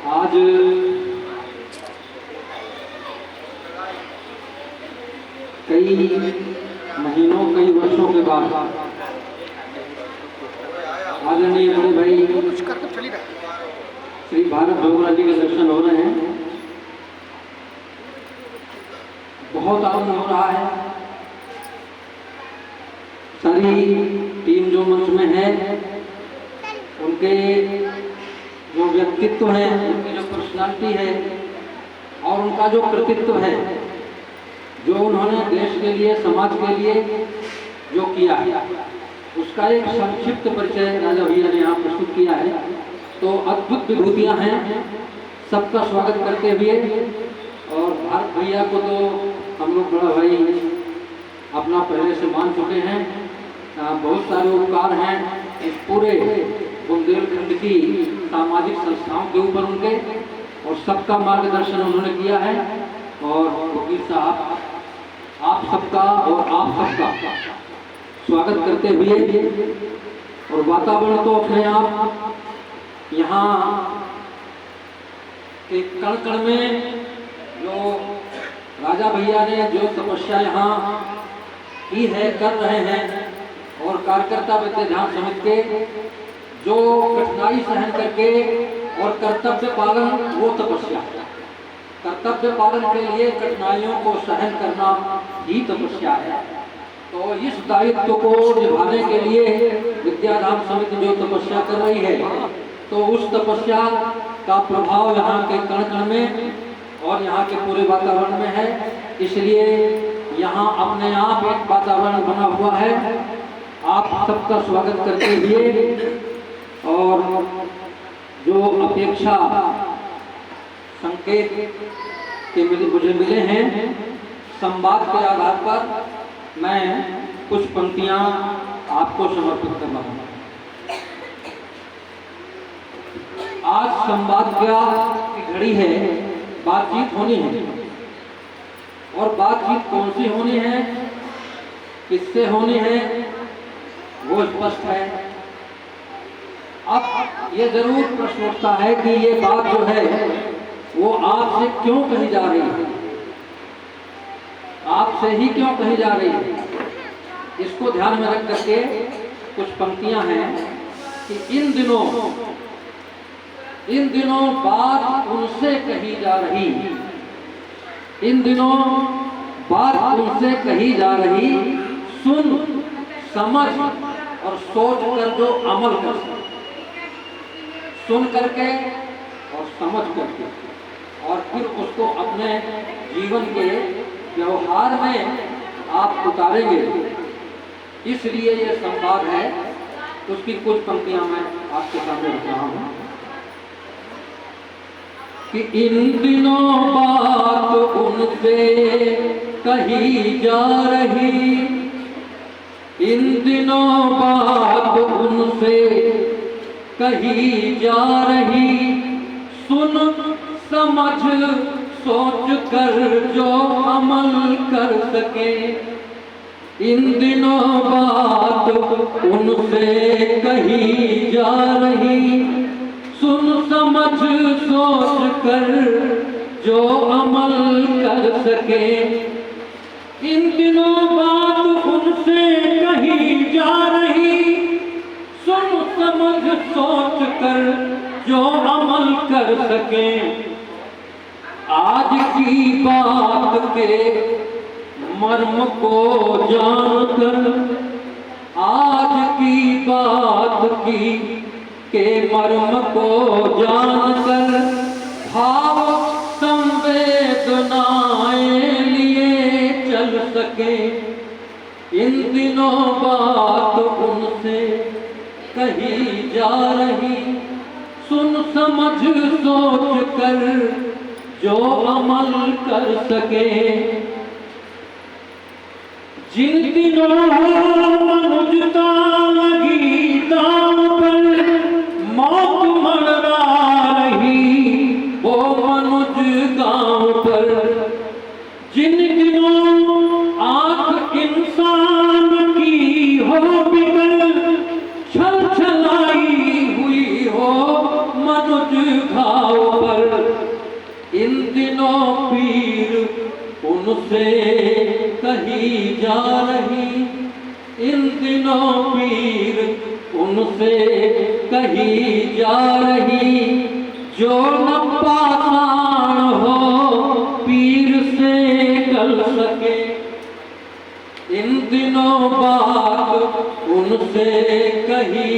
आज कई महीनों कई वर्षों के बाद आदरणीय बड़े भाई श्री भारत डोगरा जी के दर्शन हो रहे हैं। बहुत आनंद हो रहा है। सारी टीम जो मंच में है उनके जो व्यक्तित्व है, उनकी जो पर्सनालिटी है और उनका जो कृतित्व है, जो उन्होंने देश के लिए समाज के लिए जो किया है, उसका एक संक्षिप्त परिचय राजा भैया ने यहाँ प्रस्तुत किया है। तो अद्भुत विभूतियाँ हैं। सबका स्वागत करते हुए और भारत भैया को तो हम लोग बड़ा भाई अपना पहले से मान चुके हैं। बहुत सारे उपकार हैं इस पूरे बुंदेलखंड की सामाजिक संस्थाओं के ऊपर उनके, और सबका मार्गदर्शन उन्होंने किया है। और वकील साहब आप सबका और आप सबका स्वागत करते हुए, और वातावरण तो अपने आप यहाँ के कण कण में जो राजा भैया ने जो तपस्या यहाँ की है, कर रहे हैं, और कार्यकर्ता विद्याधाम समिति के जो कठिनाई सहन करके और कर्तव्य पालन, वो तपस्या, कर्तव्य पालन के लिए कठिनाइयों को सहन करना ही तपस्या है। तो इस दायित्व को निभाने के लिए विद्याधाम समिति जो तपस्या कर रही है, तो उस तपस्या का प्रभाव यहाँ के कण कण में और यहाँ के पूरे वातावरण में है। इसलिए यहाँ अपने आप एक वातावरण बना हुआ है। आप सबका स्वागत करते हुए, और जो अपेक्षा संकेत के मुझे मिले हैं, संवाद के आधार पर मैं कुछ पंक्तियां आपको समर्पित कर रहा हूं। आज संवाद की घड़ी है, बातचीत होनी है, और बातचीत कौन सी होनी है, किससे होनी है, वो स्पष्ट है। अब ये जरूर प्रश्न उठता है कि ये बात जो है वो आपसे क्यों कही जा रही है, आपसे ही क्यों कही जा रही है। इसको ध्यान में रख करके कुछ पंक्तियां हैं कि इन दिनों बात उनसे कही जा रही, इन दिनों बात उनसे कही जा रही, सुन समझ और सोच कर जो अमल कर सके, सुन करके और समझ करके, और फिर उसको अपने जीवन के व्यवहार में आप उतारेंगे। इसलिए ये संवाद है। उसकी कुछ पंक्तियां मैं आपके सामने रख रहा हूं कि इन दिनों बात उनसे कही जा रही, इन दिनों बात उनसे कही जा रही, सुन समझ सोच कर जो अमल कर सके। इन दिनों बात उनसे कही जा रही, सुन समझ सोच कर जो अमल कर सके। इन दिनों बात उनसे कही जा रही, सुन समझ सोच कर जो अमल कर सके। आज की बात के मर्म को जानकर, आज की बात की के मर्म को जानकर, भाव संवेदनाएं लिए चल सके। इन दिनों बात उनसे कही जा रही, सुन समझ सोच कर जो अमल कर सके। जिन दिनों मनुजता लगी दांव पर, मौत मंडरा रही वो मनुज गांव पर। जिन दिनों आंख इंसान की हो बिगल, छल छलाई हुई हो मनुज घाव पर। दिनों पीर उनसे कही जा रही, इन दिनों पीर उनसे कही जा रही, जो न पाषाण हो पीर से गल सके। इन दिनों बात उनसे कही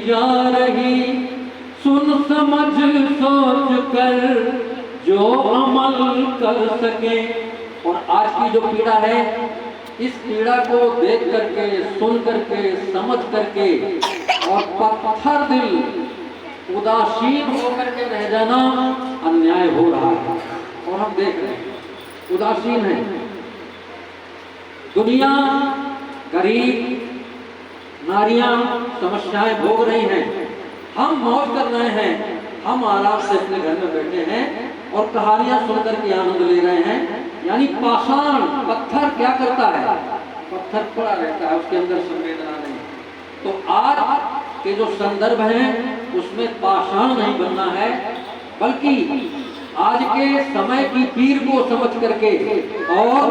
जा रही, सुन समझ सोच कर जो अमल कर सके। और आज की जो पीड़ा है, इस पीड़ा को देख करके, सुन करके, समझ करके और पत्थर दिल उदासीन होकर के रह जाना अन्याय हो रहा है। और हम देख रहे हैं उदासीन है दुनिया, गरीब नारियां समस्याएं भोग रही हैं, हम मौज कर रहे हैं, हम आराम से अपने घर में बैठे हैं और कहानियां सुनकर के आनंद ले रहे हैं। यानी पाषाण पत्थर क्या करता है, पत्थर पड़ा रहता है, उसके अंदर संवेदना नहीं। तो आज के जो संदर्भ हैं उसमें पाषाण नहीं बनना है, बल्कि आज के समय की पीर को समझ करके और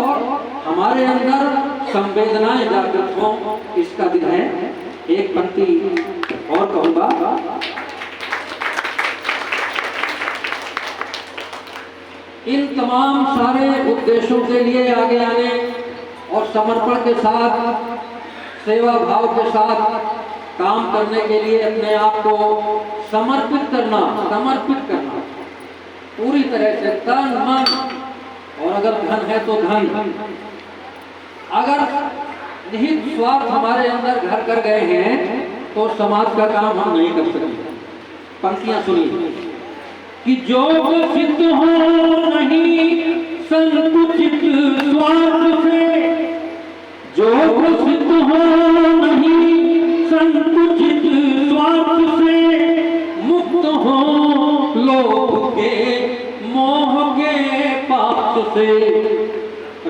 हमारे अंदर संवेदनाएं जागृत हों, इसका दिन है। एक पंक्ति और कहूंगा, इन तमाम सारे उद्देश्यों के लिए आगे आने और समर्पण के साथ, सेवा भाव के साथ काम करने के लिए अपने आप को समर्पित करना पूरी तरह से, तन मन, और अगर धन है तो धन। अगर निहित स्वार्थ हमारे अंदर घर कर गए हैं तो समाज का काम हम नहीं कर सकते। पंक्तियां सुनिए कि जो सिद्ध हो नहीं संकुचित स्वार्थ से, जो सिद्ध हो नहीं संकुचित स्वार्थ से, मुक्त हो लोभ के मोह के पाप से।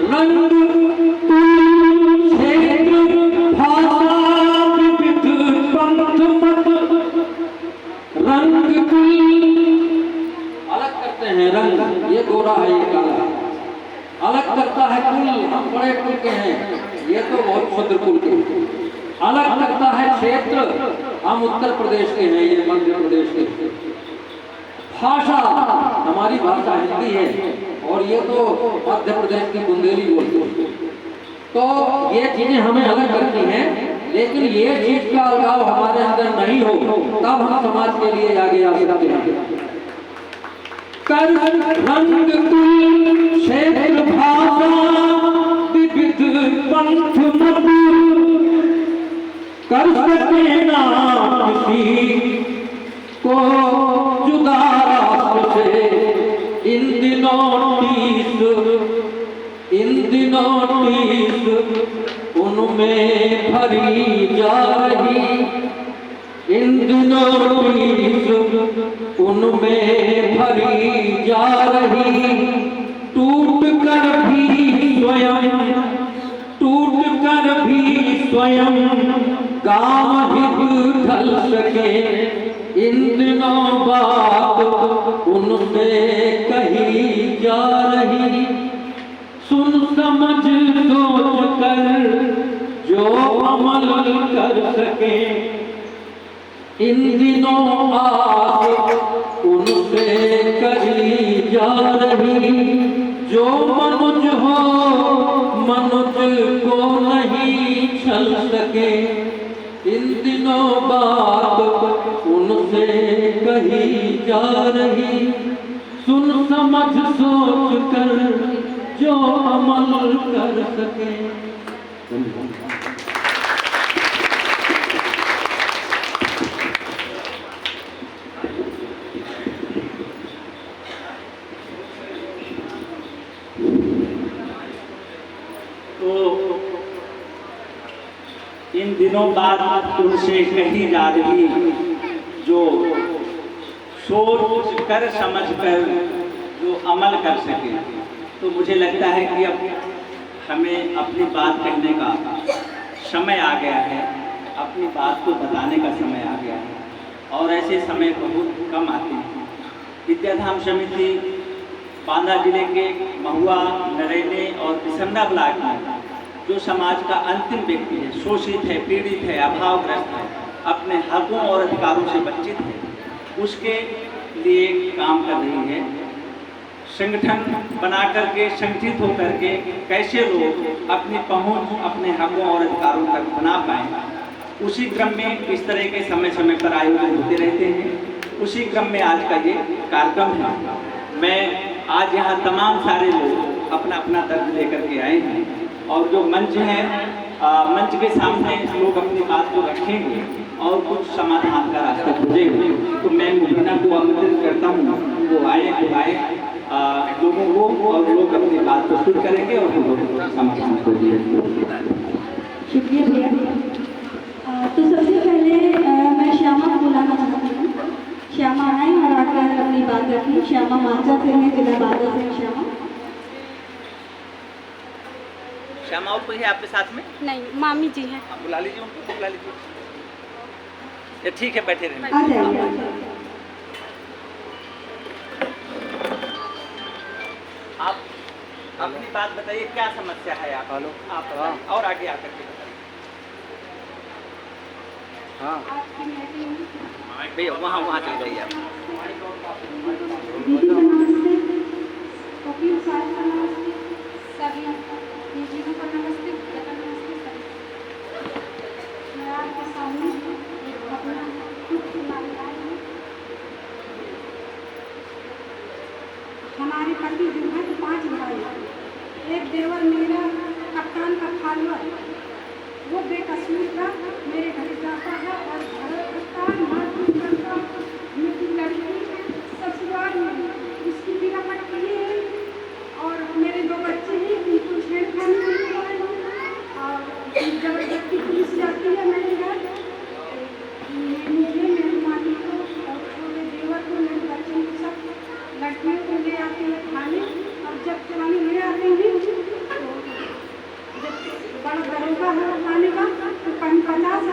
रंग क्षेत्र भाषा विविध पंथ मत, रंग अलग करते हैं, रंग ये गोरा है ये काला है, अलग करता है कुल, हम बड़े कुल के हैं, ये तो बहुत क्षुद्र कुल के। अलग करता है क्षेत्र, हम उत्तर प्रदेश के हैं, ये मध्य प्रदेश के। भाषा, हमारी भाषा हिंदी है और ये तो मध्य प्रदेश की बुंदेली बोलते हैं। तो ये चीजें हमें अलग करती हैं, लेकिन ये चीज का अलगाव हमारे अंदर नहीं हो तब हम समाज के लिए आगे आ सकते हैं। कर रंग कुल क्षेत्र भाषा विविध पंथ मत, कर सके ना किसी को जुदा रास्ते से। इन दिनों तीस उनमें भरी जा रही, इन दिनों तीस उनमें भरी जा रही। टूट कर भी स्वयं काम हित ढल सके। इन दिनों बात उनसे कही जा रही, सुन समझ सोच कर जो अमल कर सके। इन दिनों आस उनसे कही जा रही, जो मनुज हो मनुज को नहीं छल सके। इन दिनों बात उनसे कही जा रही, सुन समझ सोच कर जो अमल कर सके। इन दिनों बात उनसे कही जा रही, जो सोच कर समझ कर जो अमल कर सके। तो मुझे लगता है कि अब हमें अपनी बात कहने का समय आ गया है, अपनी बात को बताने का समय आ गया है, और ऐसे समय बहुत कम आते हैं। विद्याधाम समिति बांदा जिले के महुआ, नरेले और बिसंडा ब्लॉक में जो समाज का अंतिम व्यक्ति है, शोषित है, पीड़ित है, अभावग्रस्त है, अपने हकों और अधिकारों से वंचित है, उसके लिए काम कर रही है। संगठन बना करके, संगठित होकर के कैसे लोग अपनी पहुंच, अपने हकों और अधिकारों तक बना पाएं, उसी क्रम में इस तरह के समय समय पर आयोजन होते रहते हैं। उसी क्रम में आज का ये कार्यक्रम है। मैं आज यहाँ तमाम सारे लोग अपना अपना दर्द लेकर के आए हैं और जो मंच है, मंच के सामने लोग अपनी बात को रखेंगे और कुछ समाधान का रास्ता खोजेंगे। तो मैं मुबीना को आमंत्रित करता हूँ, वो आए लोगों को, और लोग अपनी बात प्रस्तुत करेंगे और लोग समाधान खोजेंगे। शुक्रिया भैया। तो सबसे पहले मैं श्यामा को बुलाना चाहती हूँ। श्यामा आए और आकर अपनी बात रखी। श्यामा मांझा से है, जिला बांदा से है श्यामा। श्यामा और कोई है आपके साथ में? नहीं, मामी जी हैं। आप बुला लीजिए उनको, बुला लीजिए। ये ठीक है, बैठे रहिए। आ जाइए। आप अपनी बात बताइए, क्या समस्या है आप? आप बताइए और आगे आकर के बताइए। हाँ भैया, वहाँ चल जाइए आप। दीदी को नमस्ते, वकील साहब को नमस्ते, सभी दीदी को नमस्ते, नमस्ते सभी। मैं आपके सामने अपना दुख सुनाने आई हूँ। हमारे पति जो है 5 भाई, एक देवर मेरा कप्तान का फालवर, वो बेकसूर था, मेरे घर जाता है और घर कप्तान मारपीट करता। मेरी लड़की ससुराल में उसकी पीड़ा पड़ती है और मेरे 2 बच्चे हैं, उनको छेड़खानी करता है और जबरदस्ती पुलिस जाती है मेरे घर। मुझे, मेरी माली को और छोटे देवर को, मेरे बच्चों को, सब लड़कियों को ले आते हैं थाने, और जब थाने ले आते हैं तो जब बड़ा दरोगा है थाने का, तो 50